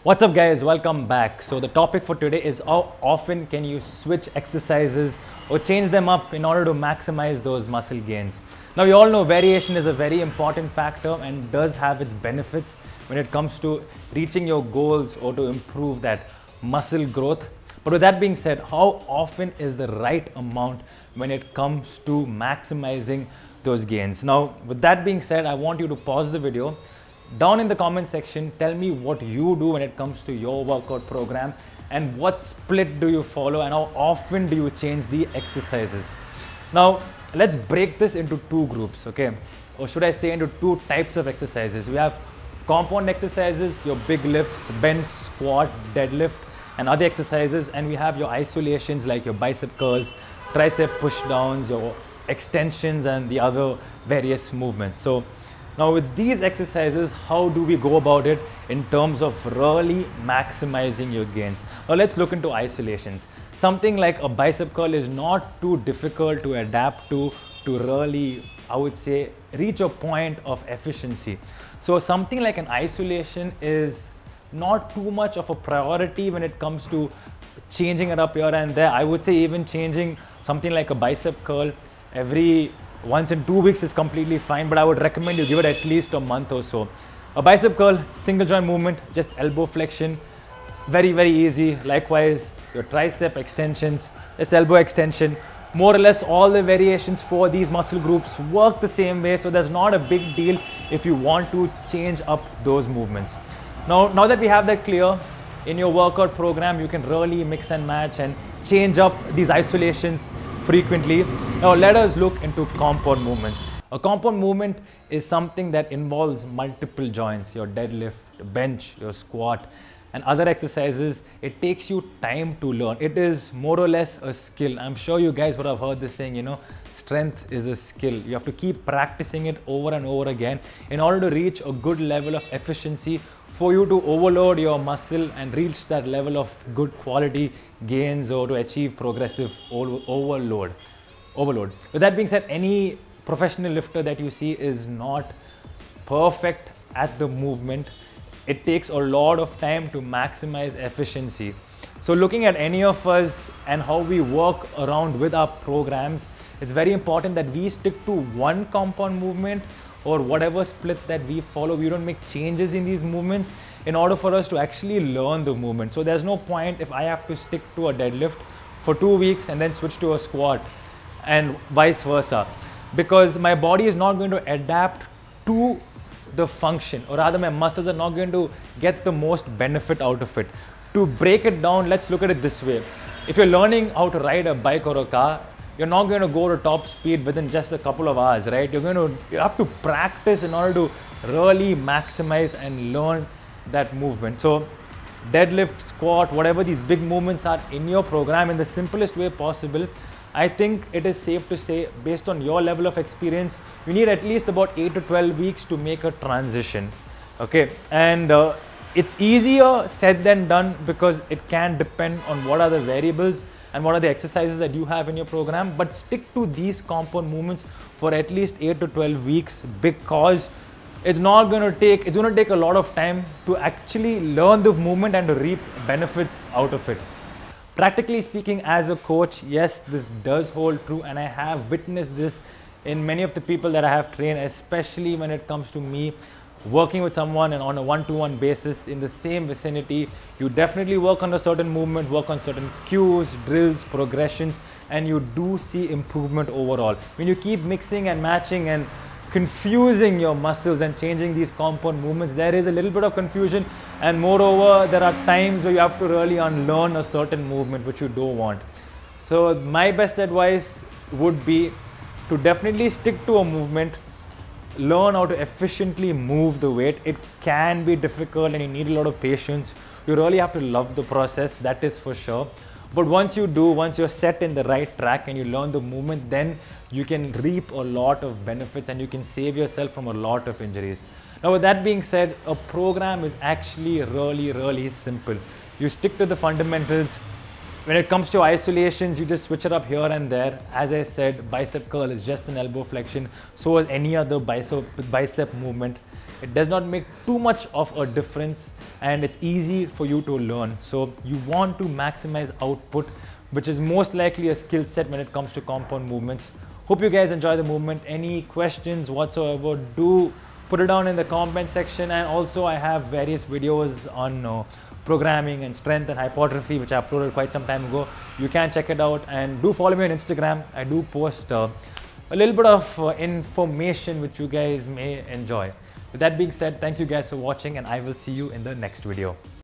What's up guys, welcome back. So the topic for today is how often can you switch exercises or change them up in order to maximize those muscle gains. Now we all know variation is a very important factor and does have its benefits when it comes to reaching your goals or to improve that muscle growth. But with that being said, how often is the right amount when it comes to maximizing those gains? Now with that being said, I want you to pause the video. Down in the comment section, tell me what you do when it comes to your workout program and what split do you follow and how often do you change the exercises. Now, let's break this into two groups, okay? Or should I say into two types of exercises. We have compound exercises, your big lifts, bench, squat, deadlift, and other exercises. And we have your isolations like your bicep curls, tricep push downs, your extensions, and the other various movements. So, now with these exercises, how do we go about it in terms of really maximizing your gains? Now let's look into isolations. Something like a bicep curl is not too difficult to adapt to really, I would say, reach a point of efficiency. So something like an isolation is not too much of a priority when it comes to changing it up here and there. I would say even changing something like a bicep curl every once in 2 weeks is completely fine, but I would recommend you give it at least a month or so. A bicep curl, single joint movement, just elbow flexion, very easy. Likewise, your tricep extensions, just elbow extension. More or less all the variations for these muscle groups work the same way, so there's not a big deal if you want to change up those movements. Now that we have that clear, in your workout program, you can really mix and match and change up these isolations frequently. Now let us look into compound movements. A compound movement is something that involves multiple joints, your deadlift, bench, your squat, and other exercises. It takes you time to learn. It is more or less a skill. I'm sure you guys would have heard this saying, strength is a skill. You have to keep practicing it over and over again in order to reach a good level of efficiency for you to overload your muscle and reach that level of good quality gains or to achieve progressive overload. With that being said, any professional lifter that you see is not perfect at the movement. It takes a lot of time to maximize efficiency. So looking at any of us and how we work around with our programs, it's very important that we stick to one compound movement or whatever split that we follow. We don't make changes in these movements in order for us to actually learn the movement. So there's no point if I have to stick to a deadlift for 2 weeks and then switch to a squat and vice versa, because my body is not going to adapt to the function, or rather my muscles are not going to get the most benefit out of it. To break it down, let's look at it this way. If you're learning how to ride a bike or a car, you're not going to go to top speed within just a couple of hours, right? You have to practice in order to really maximize and learn that movement. So deadlift, squat, whatever these big movements are in your program in the simplest way possible, I think it is safe to say, based on your level of experience, you need at least about 8 to 12 weeks to make a transition, okay? And it's easier said than done because it can depend on what are the variables and what are the exercises that you have in your program, but stick to these compound movements for at least 8 to 12 weeks because it's going to take a lot of time to actually learn the movement and to reap benefits out of it. Practically speaking, as a coach, yes, this does hold true, and I have witnessed this in many of the people that I have trained, especially when it comes to me working with someone and on a one-to-one basis in the same vicinity. You definitely work on a certain movement, work on certain cues, drills, progressions, and you do see improvement overall. When you keep mixing and matching and confusing your muscles and changing these compound movements, there is a little bit of confusion, and moreover there are times where you have to really unlearn a certain movement which you don't want. So my best advice would be to definitely stick to a movement, learn how to efficiently move the weight. It can be difficult and you need a lot of patience. You really have to love the process, that is for sure. But once you're set in the right track and you learn the movement, then you can reap a lot of benefits and you can save yourself from a lot of injuries. Now with that being said, a program is actually really simple. You stick to the fundamentals. When it comes to isolations, you just switch it up here and there. As I said, bicep curl is just an elbow flexion. So is any other bicep movement. It does not make too much of a difference and it's easy for you to learn. So you want to maximize output, which is most likely a skill set when it comes to compound movements. Hope you guys enjoy the movement. Any questions whatsoever, do put it down in the comment section. And also I have various videos on programming and strength and hypertrophy, which I uploaded quite some time ago. You can check it out, and do follow me on Instagram. I do post a little bit of information which you guys may enjoy. With that being said, thank you guys for watching, and I will see you in the next video.